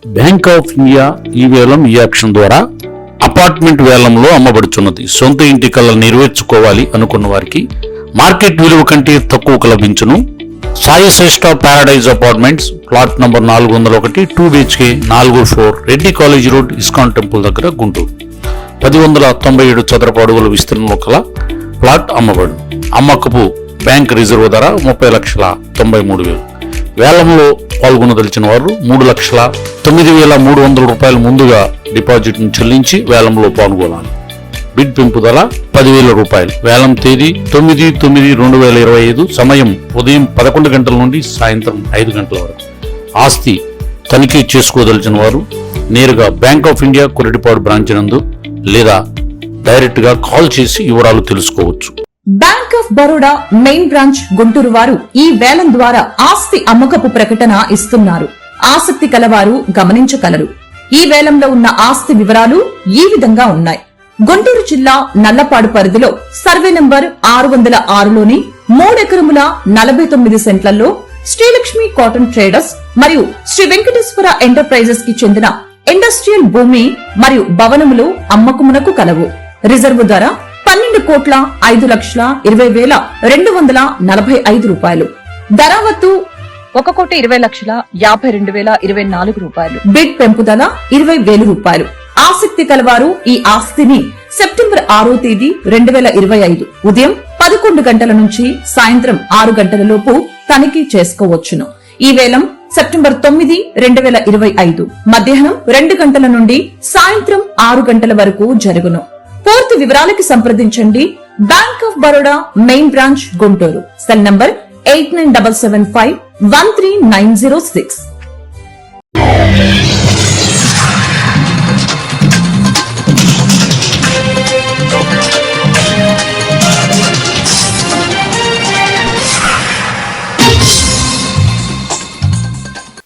Bank of India ఈ వేలం ఈ యాక్షన్ ద్వారా అపార్ట్మెంట్ వేలంలో అమ్మబడుచున్నది. సొంత ఇంటి కళ నెరవేర్చుకోవాలి అనుకున్న వారికి మార్కెట్ విలువ కంటే తక్కువకు లభించును. Sai Shreshta paradise apartments, plot number 401, 2 BHK, 4 floor, Reddy college road, ISKCON temple దగ్గర, గుంటూరు. 1097 చదరపు అడుగుల విస్తీర్ణంలో కల ప్లాట్ అమ్మబడు. అమ్మకపు బ్యాంక్ రిజర్వ్ ధర 30,93,000. వేలంలో పాల్గొనదలిచిన వారు 3,09,300 రూపాయలు ముందుగా డిపాజిట్ను చెల్లించి వేలంలో పాల్గొనాలి. బిడ్ పెంపు ధర 10,000 రూపాయలు. వేలం తేదీ 9/9/2025. సమయం ఉదయం 11 గంటల నుండి సాయంత్రం 5 గంటల వరకు. ఆస్తి తనిఖీ చేసుకోదలిచిన వారు నేరుగా bank of India Koratipadu branch నందు లేదా డైరెక్ట్ గా కాల్ చేసి వివరాలు తెలుసుకోవచ్చు. Bank of Baroda main branch Guntur వారు ఈ వేలం ద్వారా ఆస్తి అమ్మకపు ప్రకటన ఇస్తున్నారు. ఆసక్తి కలవారు గమనించగలరు. ఈ వేలంలో ఉన్న ఆస్తి వివరాలు ఈ విధంగా ఉన్నాయి. గుంటూరు జిల్లా నల్లపాడు పరిధిలో సర్వే నంబర్ 606లోని 3 ఎకరముల 49 సెంట్లలో శ్రీలక్ష్మి కాటన్ ట్రేడర్స్ మరియు శ్రీ వెంకటేశ్వర ఎంటర్ప్రైజెస్ కి చెందిన ఇండస్ట్రియల్ భూమి మరియు భవనములు అమ్మకమునకు కలవు. రిజర్వు ధర 12,20,20,245 రూపాయలు. ధరావత్తు 1,20,52,024 రూపాయలు. బిడ్ పెంపుదల 20,000 రూపాయలు. ఆసక్తి కలవారు ఈ ఆస్తిని సెప్టెంబర్ 6వ తేదీ 2025 ఉదయం 11 గంటల నుంచి సాయంత్రం 6 గంటల లోపు తనిఖీ చేసుకోవచ్చును. ఈ వేలం సెప్టెంబర్ 9, 2025 మధ్యాహ్నం 2 గంటల నుండి సాయంత్రం 6 గంటల వరకు జరుగును. పూర్తి వివరాలకి సంప్రదించండి. Bank of Baroda main branch Guntur. Cell number 8975139906.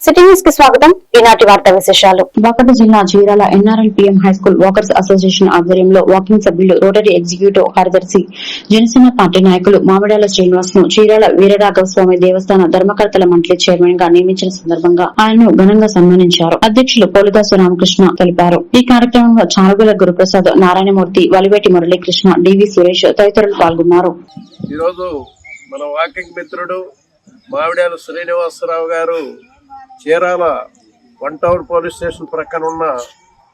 City news కి స్వాగతం. ఈనాటి వార్తా విశేషాలు. బాపట్ల జిల్లా Chirala NRL PM high school walkers association ఆధ్వర్యంలో వాకింగ్ సభ్యులు, రోటరీ ఎగ్జిక్యూటివ్ కార్యదర్శి, జనసేన పార్టీ నాయకులు మామిడాల శ్రీనివాస్ ను చీరాల వీరరాఘవ స్వామి దేవస్థాన ధర్మకర్తల మండలి చైర్మన్ గా నియమించిన సందర్భంగా ఆయనను ఘనంగా సన్మానించారు. అధ్యక్షులు పోలిదాసు రామకృష్ణ తెలిపారు. ఈ కార్యక్రమంలో చారుగుల గురుప్రసాద్, నారాయణమూర్తి, వలివేటి మురళీకృష్ణ, డివి సురేష్ తదితరులు పాల్గొన్నారు. ఈరోజు మన వాకింగ్ మిత్రుడు మామిడాల శ్రీనివాసరావు గారు చీరాల 1 టౌన్ పోలీస్ స్టేషన్ ప్రక్కన ఉన్న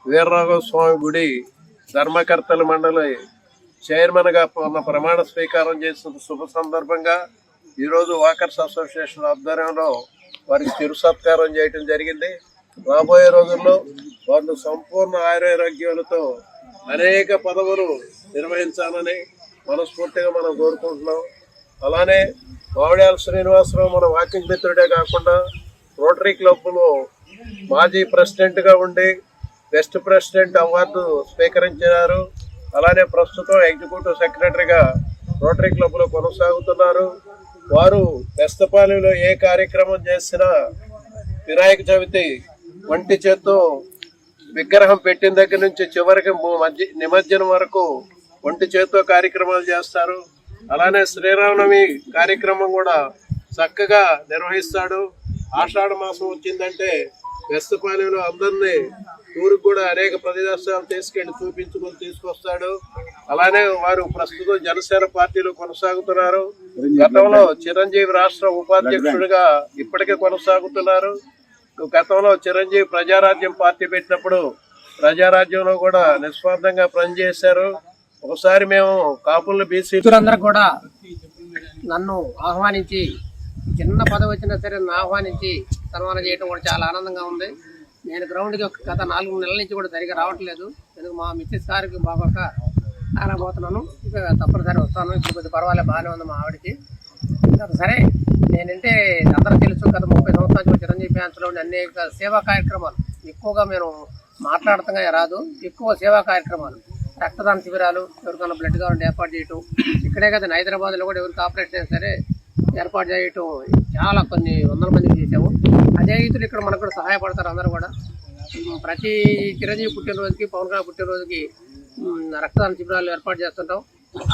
వీరరాఘవ స్వామి గుడి ధర్మకర్తల మండలి చైర్మన్ గా ఉన్న ప్రమాణ స్వీకారం చేసిన శుభ సందర్భంగా ఈరోజు వాకర్స్ అసోసియేషన్ ఆధ్వర్యంలో వారికి చిరు సత్కారం చేయడం జరిగింది. రాబోయే రోజుల్లో వాళ్ళు సంపూర్ణ ఆరోగ్యాలతో అనేక పదవులు నిర్వహించాలని మనస్ఫూర్తిగా మనం కోరుకుంటున్నాం. అలానే మామిడాల శ్రీనివాసరావు మన వాకింగ్ మిత్రుడే కాకుండా రోటరీ క్లబ్ లో మాజీ ప్రెసిడెంట్ గా ఉండి బెస్ట్ ప్రెసిడెంట్ అవార్డు స్వీకరించారు. అలానే ప్రస్తుతం ఎగ్జిక్యూటివ్ సెక్రటరీగా రోటరీ క్లబ్ లో కొనసాగుతున్నారు. వారు బెస్తపాలెంలో ఏ కార్యక్రమం చేసినా వినాయక చవితి వంటి చేత్తో విగ్రహం పెట్టిన దగ్గర నుంచి చివరికి నిమజ్జనం వరకు ఒంటి చేత్తో కార్యక్రమాలు చేస్తారు. అలానే శ్రీరామనవమి కార్యక్రమం కూడా చక్కగా నిర్వహిస్తాడు. ఆషాఢ మాసం వచ్చిందంటే బెస్తపాలెంలో అందరినీ ఊరికి కూడా అనేక ప్రదేశాలు తీసుకెళ్లి చూపించుకొని తీసుకొస్తాడు. అలానే వారు ప్రస్తుతం జనసేన పార్టీలో కొనసాగుతున్నారు. గతంలో చిరంజీవి రాష్ట్ర ఉపాధ్యక్షుడిగా ఇప్పటికే కొనసాగుతున్నారు. గతంలో చిరంజీవి ప్రజారాజ్యం పార్టీ పెట్టినప్పుడు ప్రజారాజ్యంలో కూడా నిస్వార్థంగా పనిచేశారు. ఒకసారి మేము కాపులను బీసీ అందరూ కూడా నన్ను ఆహ్వానించి, చిన్న పదవి వచ్చినా సరే నన్ను ఆహ్వానించి సన్మానం చేయడం కూడా చాలా ఆనందంగా ఉంది. నేను గ్రౌండ్కి గత 4 నెలల నుంచి కూడా సరిగా రావట్లేదు. ఎందుకు మా మిస్సెస్ గారికి బాగోక ఆనబోతున్నాను. ఇక తప్పనిసరి వస్తాను. ఇప్పుడు కొద్దిగా పర్వాలేదు, బాగానే ఉంది మా ఆవిడకి. సరే నేనంటే అందరూ తెలుసు, గత 30 సంవత్సరాలు చిరంజీవి ఫ్యాన్స్లో అనేక సేవా కార్యక్రమాలు, ఎక్కువగా మేము మాట్లాడటంగా రాదు, ఎక్కువ సేవా కార్యక్రమాలు, రక్తదాన శిబిరాలు, ఎవరికైనా బ్లడ్ కావాలంటే ఏర్పాటు చేయటం, ఇక్కడే కదా హైదరాబాద్లో కూడా ఎవరికి ఆపరేషన్ అయినా సరే ఏర్పాటు చేయటం చాలా కొన్ని వందల మందికి చేసాము. అదే రీతిలో ఇక్కడ మనకు కూడా సహాయపడతారు అందరూ కూడా. ప్రతి చిరంజీవి పుట్టినరోజుకి, పవన్ కళ్యాణ్ పుట్టినరోజుకి రక్తదాన శిబిరాలు ఏర్పాటు చేస్తుంటాం.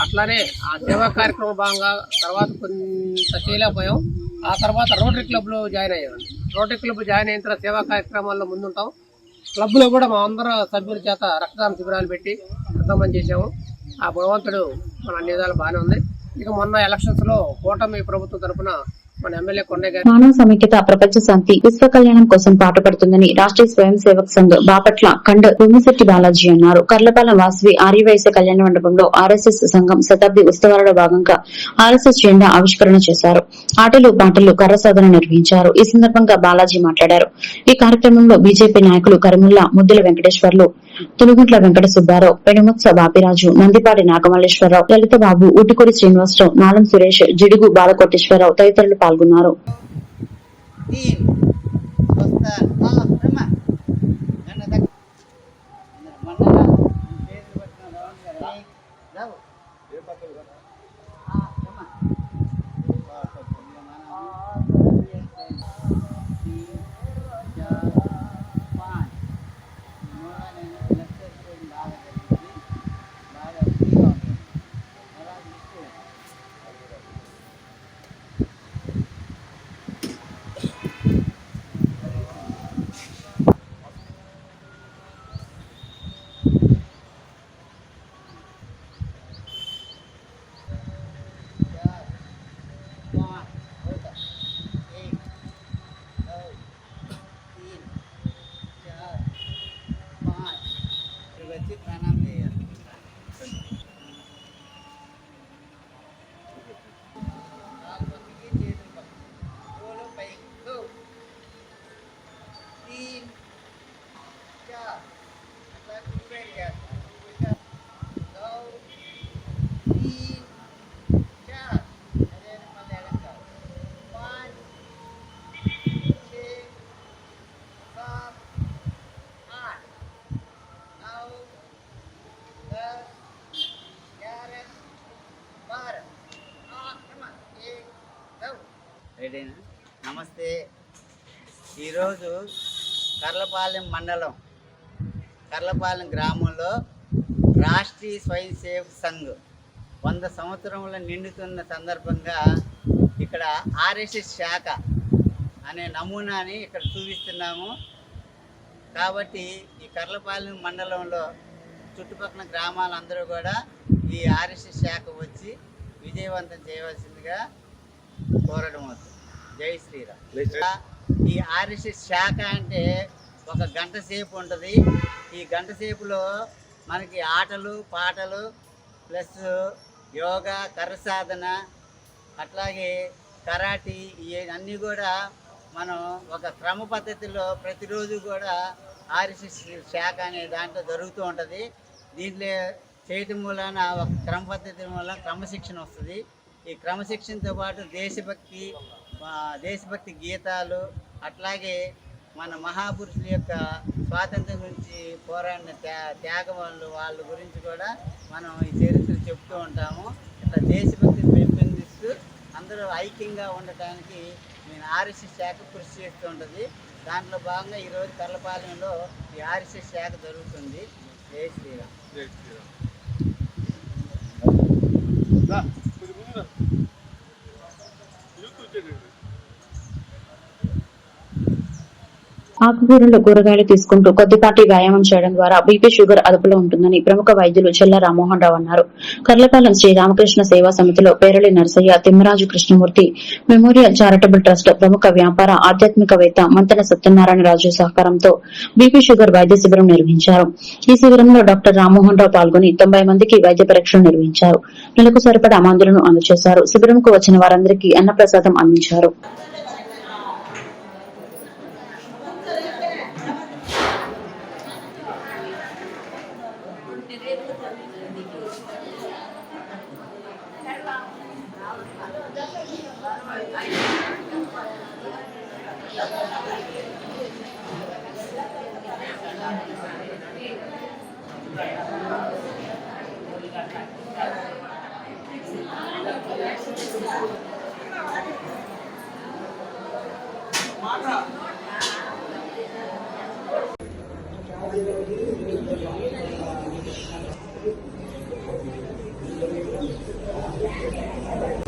అట్లానే ఆ సేవా కార్యక్రమం భాగంగా తర్వాత కొంత చేయలేకపోయాం. ఆ తర్వాత రోటరీ క్లబ్లో జాయిన్ అయ్యామండి. రోటరీ క్లబ్ జాయిన్ అయిన తర్వాత సేవా కార్యక్రమాల్లో ముందుంటాం. క్లబ్లో కూడా మా అందరూ సభ్యుల చేత రక్తదాన శిబిరాలు పెట్టి రక్తదానం చేసాము. ఆ భగవంతుడు మన అన్ని విధాలు బాగానే ఉంది. ఇక మొన్న ఎలక్షన్స్ లో కూటమి ప్రభుత్వం తరఫున మన ఎమ్మెల్యే కొండయ్య గారు మానవ సమైక్యత ప్రపంచ శాంతి విశ్వ కళ్యాణం కోసం పాటుపడుతుందని రాష్ట్రీయ స్వయం సేవక్ సంఘ్ బాపట్ల ఖండ్ భూమిశెట్టి బాలాజీ అన్నారు. కర్లపాలెం వాసవి ఆర్యవైశ్య కళ్యాణ మండపంలో ఆర్ఎస్ఎస్ సంఘం శతాబ్ది ఉత్సవాలలో భాగంగా ఆర్ఎస్ఎస్ జెండా ఆవిష్కరణ చేశారు. ఆటలు పాటలు కర్ర సాధన నిర్వహించారు. ఈ సందర్భంగా బాలాజీ మాట్లాడారు. ఈ కార్యక్రమంలో బీజేపీ నాయకులు కరిముల్లా, ముద్దుల వెంకటేశ్వర్లు, తులుగుంట్ల వెంకట సుబ్బారావు, పెనుముత్స బాపిరాజు, నందిపాటి నాగమల్లేశ్వరరావు, లలితబాబు, ఊటికూరి శ్రీనివాసరావు, నాలం సురేష్, జిడుగు బాలకోటేశ్వరరావు తదితరులు పాల్గొన్నారు. నమస్తే. ఈరోజు కర్లపాలెం మండలం కర్లపాలెం గ్రామంలో రాష్ట్రీయ స్వయం సేవక్ సంఘ్ 100 సంవత్సరముల నిండుతున్న సందర్భంగా ఇక్కడ ఆర్ఎస్ఎస్ శాఖ అనే నమూనాని ఇక్కడ చూపిస్తున్నాము. కాబట్టి ఈ కర్లపాలెం మండలంలో చుట్టుపక్కల గ్రామాలందరూ కూడా ఈ ఆర్ఎస్ఎస్ శాఖ వచ్చి విజయవంతం చేయవలసిందిగా కోరడం అవుతుంది. జై శ్రీరామ్. ఈ ఆర్ఎస్ఎస్ శాఖ అంటే ఒక గంట సేపు ఉంటుంది. ఈ గంట సేపులో మనకి ఆటలు పాటలు ప్లస్ యోగా, కర్ర సాధన, అట్లాగే కరాటీ, ఇవన్నీ కూడా మనం ఒక క్రమ పద్ధతిలో ప్రతిరోజు కూడా ఆర్ఎస్ఎస్ శాఖ అనే దాంట్లో జరుగుతూ ఉంటుంది. దీంట్లో చేయటం వలన ఒక క్రమ పద్ధతి వల్ల క్రమశిక్షణ వస్తుంది. ఈ క్రమశిక్షణతో పాటు దేశభక్తి గీతాలు, అట్లాగే మన మహాపురుషుల యొక్క స్వాతంత్రం గురించి పోరాడిన త్యాగం వాళ్ళ గురించి కూడా మనం ఈ చరిత్ర చెప్తూ ఉంటాము. ఇట్లా దేశభక్తిని పెంపొందిస్తూ అందరూ ఐక్యంగా ఉండటానికి నేను ఆర్ఎస్ఎస్ శాఖ కృషి చేస్తూ ఉంటుంది. దాంట్లో భాగంగా ఈరోజు కర్లపాలెంలో ఈ ఆర్ఎస్ఎస్ శాఖ జరుగుతుంది. జై శ్రీరామ్. జై శ్రీరామ్. ఆకుకూరలు, కూరగాయలు తీసుకుంటూ కొద్దిపాటి వ్యాయామం చేయడం ద్వారా బీపీ, షుగర్ అదుపులో ఉంటుందని ప్రముఖ వైద్యులు చెల్ల రామ్మోహన్ రావు అన్నారు. కర్లపాలెం శ్రీ రామకృష్ణ సేవా సమితిలో Perali Narasayya, Timmaraju Krishnamurthy memorial charitable trust ప్రముఖ వ్యాపార ఆధ్యాత్మికవేత్త మంతన సత్యనారాయణ రాజు సహకారంతో బీపీ, షుగర్ వైద్య శిబిరం నిర్వహించారు. ఈ శిబిరంలో డాక్టర్ రామ్మోహన్ రావు పాల్గొని 90 మందికి వైద్య పరీక్షలు నిర్వహించారు. నెలకు సరిపడా మందులను అందజేశారు. శిబిరంకు వచ్చిన వారందరికీ అన్నప్రసాదం అందించారు.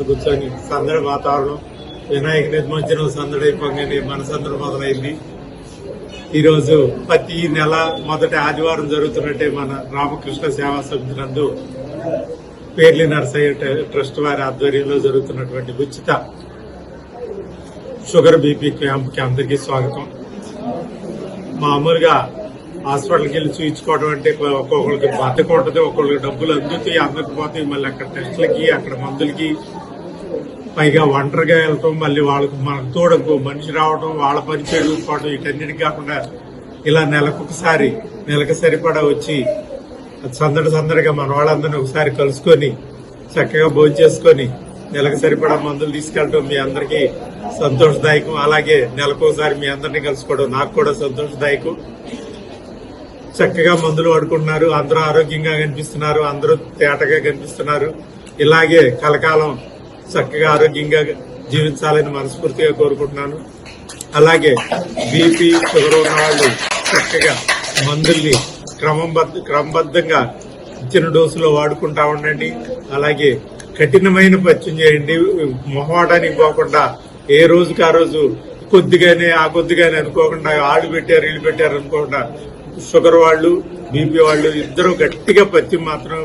కూర్చొని సందడి వాతావరణం వినాయక నిమజ్జనం సందడైపోగానే మన సందడి మొదలైంది. ఈరోజు ప్రతి నెల మొదటి ఆదివారం జరుగుతున్నట్టే మన రామకృష్ణ సేవా సమితి నందు పేర్లి నర్సయ్య ట్రస్ట్ వారి ఆధ్వర్యంలో జరుగుతున్నటువంటి ఉచిత షుగర్ బీపీ క్యాంప్ కి అందరికీ స్వాగతం. మామూలుగా హాస్పిటల్కి వెళ్ళి చూయించుకోవడం అంటే ఒక్కొక్కరికి బద్దకం ఉంటుంది, ఒక్కొక్కరికి డబ్బులు అందుతాయి, అందకపోతాయి. మళ్ళీ అక్కడ టెస్టులకి అక్కడ మందులకి పైగా ఒంటరిగా వెళ్తాం, మళ్ళీ వాళ్ళకు మనకు తోడకు మనిషి రావడం, వాళ్ళ పని చేసుకోవడం, వీటన్నిటికి కాకుండా ఇలా నెలకు సరిపడా వచ్చి సందడిగా మన వాళ్ళందరినీ ఒకసారి కలుసుకొని చక్కగా భోజనం చేసుకొని నెలకు సరిపడా మందులు తీసుకెళ్ళడం మీ అందరికీ సంతోషదాయకం. అలాగే నెలకోసారి మీ అందరినీ కలుసుకోవడం నాకు కూడా సంతోషదాయకం. చక్కగా మందులు వాడుకుంటున్నారు, అందరూ ఆరోగ్యంగా కనిపిస్తున్నారు, అందరూ తేటగా కనిపిస్తున్నారు. ఇలాగే కలకాలం చక్కగా ఆరోగ్యంగా జీవించాలని మనస్ఫూర్తిగా కోరుకుంటున్నాను. అలాగే బీపీ షుగర్ ఉన్న వాళ్ళు చక్కగా మందుల్ని క్రమబద్ధంగా ఇచ్చిన డోసులో వాడుకుంటా ఉండండి. అలాగే కఠినమైన పత్యం చేయండి. మొహమాటానికి పోకుండా ఏ రోజుకి ఆ రోజు కొద్దిగానే అనుకోకుండా ఆళ్ళు పెట్టారు వీళ్ళు పెట్టారు అనుకోకుండా షుగర్ వాళ్ళు బీపీ వాళ్ళు ఇద్దరు గట్టిగా పత్యం మాత్రం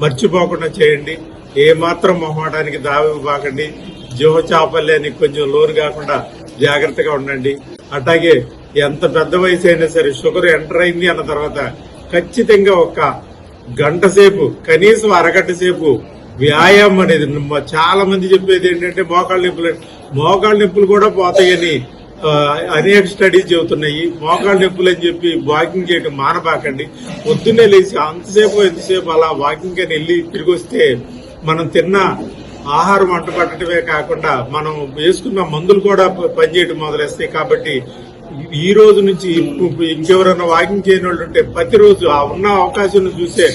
మర్చిపోకుండా చేయండి. ఏ మాత్రం మొహమాటానికి దావివ్వకండి. జీవచాపల్యానికి కొంచెం లోను కాకుండా జాగ్రత్తగా ఉండండి. అట్లాగే ఎంత పెద్ద వయసు అయినా సరే షుగర్ ఎంటర్ అయింది అన్న తర్వాత ఖచ్చితంగా ఒక గంట సేపు కనీసం అరగంట సేపు వ్యాయామం అనేది చాలా మంది చెప్పేది ఏంటంటే మోకాళ్ళ నొప్పులు కూడా పోతాయని అనేక స్టడీస్ చెబుతున్నాయి. మోకాళ్ళ నొప్పులు అని చెప్పి వాకింగ్ చేయడం మానబాకండి. పొద్దున్నే లేచి ఎంతసేపు అలా వాకింగ్ అని వెళ్ళి తిరిగి వస్తే మనం తిన్న ఆహారం వంట పట్టడమే కాకుండా మనం వేసుకున్న మందులు కూడా పనిచేయడం మొదలేస్తాయి. కాబట్టి ఈ రోజు నుంచి ఇంకెవరైనా వాకింగ్ చేయని వాళ్ళు ఉంటే ప్రతిరోజు ఆ ఉన్న అవకాశం చూసే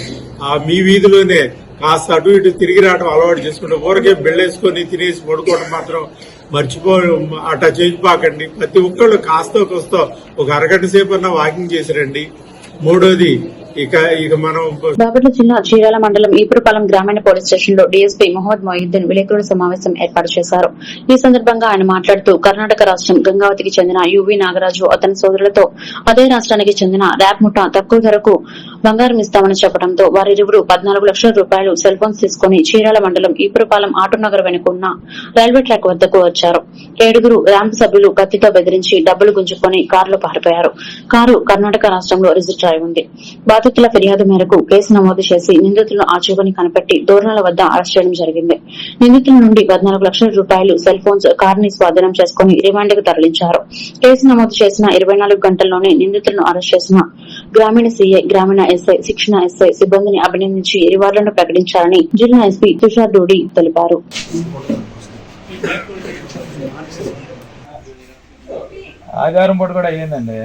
మీ వీధిలోనే కాస్త అటు ఇటు తిరిగి రావడం అలవాటు చేసుకుంటే ఊరికే బెళ్ళేసుకొని తినేసి పడుకోవడం మాత్రం అట్లా చేసిపోకండి. ప్రతి ఒక్కళ్ళు కాస్తో కోస్తో ఒక అరగంట సేపు అన్నా వాకింగ్ చేసి రండి. మూడోది ఇక మనం బాపట్ల జిల్లా చీరాల మండలం ఈపురపాలెం గ్రామీణ పోలీస్ స్టేషన్ లో డీఎస్పీ మొహమ్మద్ మొయిద్దీన్ విలేకరుల సమావేశం ఏర్పాటు చేశారు. ఈ సందర్భంగా ఆయన మాట్లాడుతూ కర్ణాటక రాష్ట్రం గంగావతికి చెందిన యువి నాగరాజు అతని సోదరులతో అదే రాష్ట్రానికి చెందిన ర్యాప్ ముఠా తక్కువ ధరకు బంగారం ఇస్తామని చెప్పడంతో వారిరువురు 14 లక్షల రూపాయలు సెల్ ఫోన్స్ తీసుకుని చీరాల మండలం ఈపురపాలెం ఆటోనగర్ వెనుక ఉన్న రైల్వే ట్రాక్ వద్దకు వచ్చారు. 7 ర్యాంప్ సభ్యులు కత్తితో బెదిరించి డబ్బులు గుంజుకొని కారులో పారిపోయారు. కారు కర్ణాటక రాష్ట్రంలో రిజిస్టర్ అయి ఉంది. బాధితుల ఫిర్యాదు మేరకు కేసు నమోదు చేసి నిందితులను ఆచూకని కనిపెట్టి దోర్నాల వద్ద అరెస్ట్ చేయడం జరిగింది. నిందితుల నుండి 14 లక్షల రూపాయలు సెల్ ఫోన్స్ కారుని స్వాధీనం చేసుకుని రిమాండ్ కు తరలించారు. కేసు నమోదు చేసిన 24 గంటల్లోనే నిందితులను అరెస్ట్ చేసిన గ్రామీణ సీఐ, గ్రామీణ ఎస్ఐ, శిక్షణ ఎస్ఐ సిబ్బందిని అభినందించి రివార్డులను ప్రకటించారని జిల్లా ఎస్పీ తుషార్ డూడి తెలిపారు. ఆధారం బోర్డు కూడా అయ్యిందండి.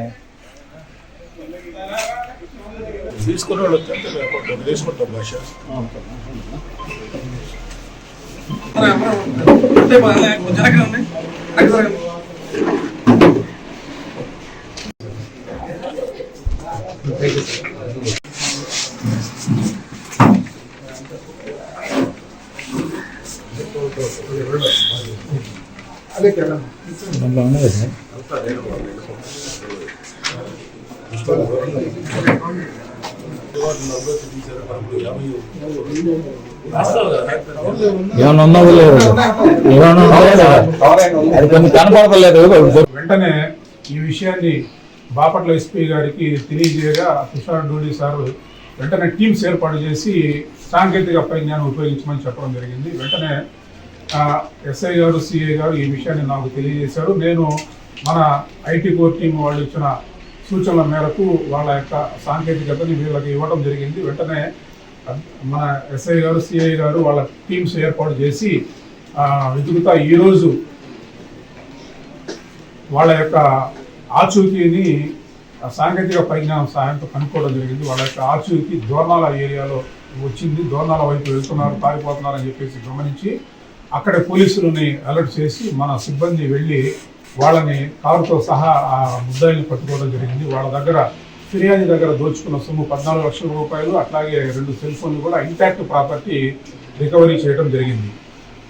తీసుకునే వాళ్ళు తీసుకుంటాం భాష అదే కదా వెంటనే ఈ విషయాన్ని బాపట్ల ఎస్పీ గారికి తెలియజేయగా తుషార్ డూడి సార్ వెంటనే టీమ్స్ ఏర్పాటు చేసి సాంకేతిక పరిజ్ఞానం ఉపయోగించమని చెప్పడం జరిగింది. వెంటనే ఎస్ఐ గారు, సిఐ గారు ఈ విషయాన్ని నాకు తెలియజేశారు. నేను మన ఐటీ కోర్ టీం వాళ్ళు ఇచ్చిన సూచనల మేరకు వాళ్ళ యొక్క సాంకేతికతని వీళ్ళకి ఇవ్వడం జరిగింది. వెంటనే మన ఎస్ఐ గారు, సిఐ గారు వాళ్ళ టీమ్స్ ఏర్పాటు చేసి వెతుకుతా ఈరోజు వాళ్ళ యొక్క ఆచూకీని సాంకేతిక పరిజ్ఞానం సాయంతో కనుక్కోవడం జరిగింది. వాళ్ళ యొక్క ఆచూకీ దోర్నాల ఏరియాలో వచ్చింది. దోర్నాల వైపు వెళ్తున్నారు, పారిపోతున్నారని చెప్పేసి గమనించి అక్కడే పోలీసులని అలర్ట్ చేసి మన సిబ్బంది వెళ్ళి వాళ్ళని కారుతో సహా ఆ ముద్దాయిని పట్టుకోవడం జరిగింది. వాళ్ళ దగ్గర ఫిర్యాదు దగ్గర దోచుకున్న సొమ్ము 14 లక్షల రూపాయలు, అట్లాగే 2 సెల్ ఫోన్లు కూడా ఇంటాక్ట్ ప్రాపర్టీ రికవరీ చేయడం జరిగింది.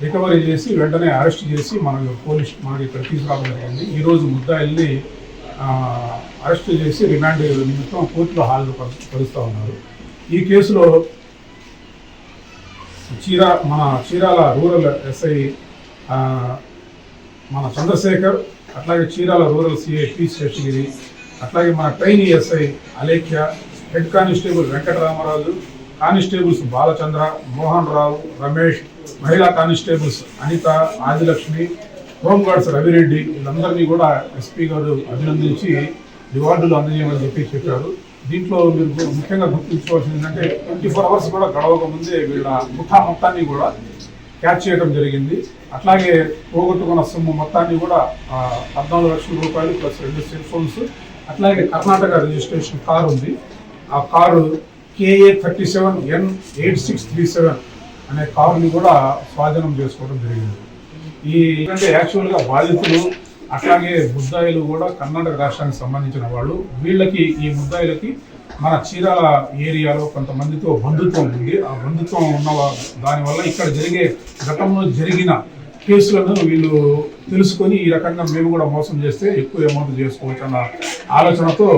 రికవరీ చేసి వెంటనే అరెస్ట్ చేసి మనకి ఇక్కడ తీసుకురావడం జరిగింది. ఈరోజు ముద్దాయిల్ని అరెస్ట్ చేసి రిమాండ్ నిమిత్తం కోర్టులో హాజరుపరుస్తూ ఉన్నారు. ఈ కేసులో మన చీరాల రూరల్ ఎస్ఐ మన చంద్రశేఖర్, అట్లాగే Chirala rural CI P Seshagiri, అట్లాగే మన trainee SI Alekhya, head constable Venkataramaraju, constables Balachandra, Mohan Rao, Ramesh, మహిళా కానిస్టేబుల్స్ అనిత, ఆదిలక్ష్మి, హోంగార్డ్స్ రవిరెడ్డి, వీళ్ళందరినీ కూడా ఎస్పీ గారు అభినందించి రివార్డులు అందజేయమని చెప్పారు. దీంట్లో మీరు ముఖ్యంగా గుర్తుంచుకోవాల్సింది ఏంటంటే 24 అవర్స్ కూడా గడవక ముందే వీళ్ళ ముఠా మొత్తాన్ని కూడా క్యాచ్ చేయడం జరిగింది. అట్లాగే పోగొట్టుకున్న సొమ్ము మొత్తాన్ని కూడా 14 లక్షల రూపాయలు ప్లస్ 2 సెల్ ఫోన్స్, అట్లాగే కర్ణాటక రిజిస్ట్రేషన్ కారు ఉంది. ఆ కారు KA 37N8637 అనే కారుని కూడా స్వాధీనం చేసుకోవడం జరిగింది. అంటే యాక్చువల్గా బాధితులు అట్లాగే ముద్దాయిలు కూడా కర్ణాటక రాష్ట్రానికి సంబంధించిన వాళ్ళు. ఈ ముద్దాయిలకి మన చీరాల ఏరియాలో కొంతమందితో బంధుత్వం ఉంది. ఆ బంధుత్వం ఉన్న దానివల్ల ఇక్కడ గతంలో జరిగిన కేసులను వీళ్ళు తెలుసుకొని ఈ రకంగా మేము కూడా మోసం చేస్తే ఎక్కువ అమౌంట్ చేసుకోవచ్చు అన్న ఆలోచనతో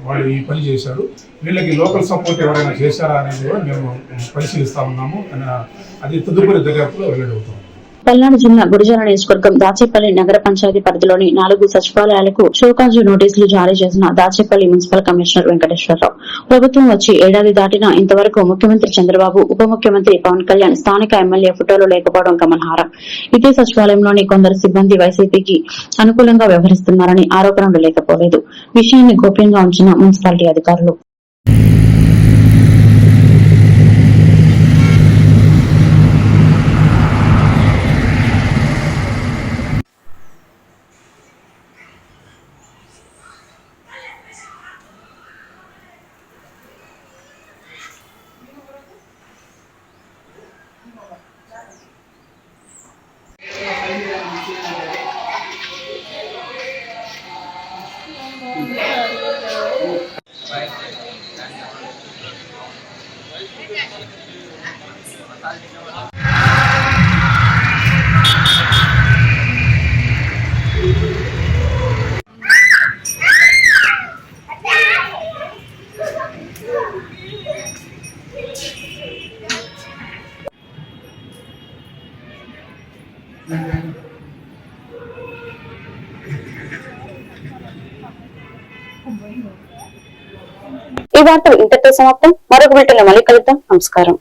వాళ్ళు ఈ పని చేశారు. వీళ్ళకి లోకల్ సపోర్ట్ ఎవరైనా చేశారా అనేది కూడా మేము పరిశీలిస్తా ఉన్నాము. అది తదుపరి దర్యాప్తులో వెల్లడవుతుంది. పల్నాడు జిల్లా గుడిజాల నియోజకవర్గం దాచేపల్లి నగర పంచాయతీ పరిధిలోని 4 సచివాలయాలకు షోకాజు నోటీసులు జారీ చేసిన దాచేపల్లి మున్సిపల్ కమిషనర్ వెంకటేశ్వరరావు ప్రభుత్వం వచ్చి ఏడాది దాటినా ఇంతవరకు ముఖ్యమంత్రి చంద్రబాబు, ఉప ముఖ్యమంత్రి పవన్ కళ్యాణ్, స్థానిక ఎమ్మెల్యే ఫోటోలు లేకపోవడం గమనార్హం. ఇదే సచివాలయంలోని కొందరు సిబ్బంది వైసీపీకి అనుకూలంగా వ్యవహరిస్తున్నారని ఆరోపణలు లేకపోలేదు. విషయాన్ని గోప్యంగా ఉంచిన మున్సిపాలిటీ అధికారులు ఈ వార్తలు ఇంతటితో సమాప్తం. మరొక బిల్టన్లో మళ్ళీ కలుద్దాం. నమస్కారం.